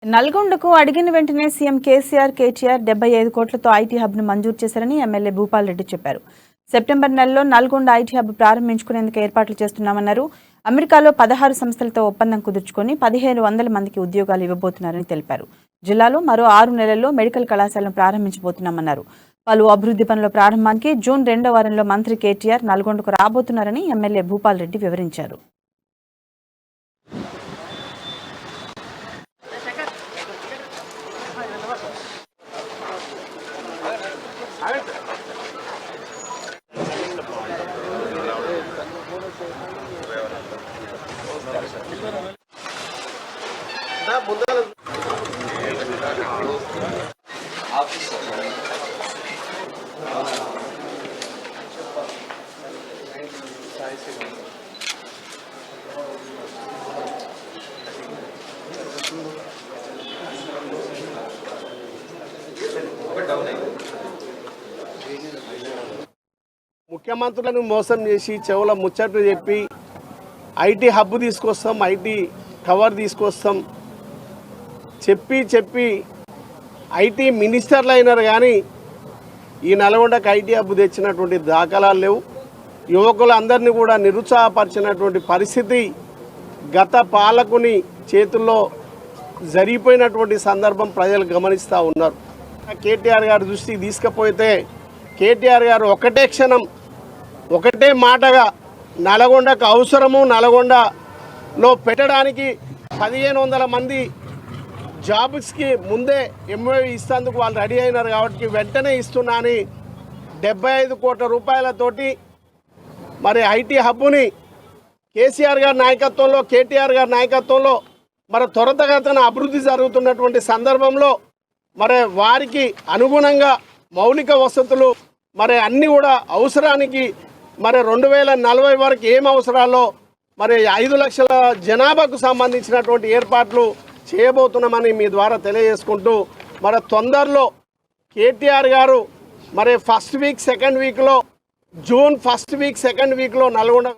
నల్గొండకు అడిగిన వెంటనే సీఎం కేసీఆర్, కేటీఆర్ 75 కోట్లతో ఐటీ హబ్ను మంజూరు చేశారని ఎమ్మెల్యే భూపాల్ రెడ్డి చెప్పారు. సెప్టెంబర్ నెలలో నల్గొండ ఐటీ హబ్ ప్రారంభించుకునేందుకు ఏర్పాట్లు చేస్తున్నామన్నారు. అమెరికాలో 16 సంస్థలతో ఒప్పందం కుదుర్చుకొని 1500 మందికి ఉద్యోగాలు ఇవ్వబోతున్నారని తెలిపారు. జిల్లాలో మరో 6 నెలల్లో మెడికల్ కళాశాలను ప్రారంభించబోతున్నామన్నారు. పలు అభివృద్ధి పనుల ప్రారంభానికి జూన్ 2వ వారంలో మంత్రి కేటీఆర్ నల్గొండకు రాబోతున్నారని ఎమ్మెల్యే భూపాల్ రెడ్డి వివరించారు. ముఖ్యమంత్రులను మోసం చేసి చెవుల ముచ్చట్లు చెప్పి ఐటీ హబ్ తీసుకొస్తాం, ఐటీ టవర్ తీసుకొస్తాం చెప్పి ఐటీ మినిస్టర్లు అయినారు. కానీ ఈ నల్గొండకు ఐటీ హబ్ తెచ్చినటువంటి దాఖలాలు లేవు. యువకులందరినీ కూడా నిరుత్సాహపరిచినటువంటి పరిస్థితి గత పాలకుని చేతుల్లో జరిగిపోయినటువంటి సందర్భం ప్రజలు గమనిస్తూ ఉన్నారు. కేటీఆర్ గారి దృష్టికి తీసుకుపోతే కేటీఆర్ గారు ఒకటే క్షణం ఒకటే మాటగా నల్గొండకు అవసరము, నల్గొండలో పెట్టడానికి 1500 మంది జాబ్స్కి ముందే ఎంఓ ఇస్తేందుకు వాళ్ళు రెడీ అయినారు. కాబట్టి వెంటనే ఇస్తున్నా అని 75 కోట్ల రూపాయలతోటి మరి ఐటీ హబ్ని కేసీఆర్ గారి నాయకత్వంలో, కేటీఆర్ గారి నాయకత్వంలో మరి త్వరితగతిన అభివృద్ధి జరుగుతున్నటువంటి సందర్భంలో మరి వారికి అనుగుణంగా మౌలిక వసతులు మరి అన్నీ కూడా అవసరానికి మరి 2040 వరకు ఏం అవసరాల్లో మరి 5 లక్షల జనాభాకు సంబంధించినటువంటి ఏర్పాట్లు చేయబోతున్నామని మీ ద్వారా తెలియజేసుకుంటూ మరి తొందరలో కేటీఆర్ గారు మరి ఫస్ట్ వీక్ సెకండ్ వీక్లో జూన్ ఫస్ట్ వీక్ సెకండ్ వీక్లో నల్గొండ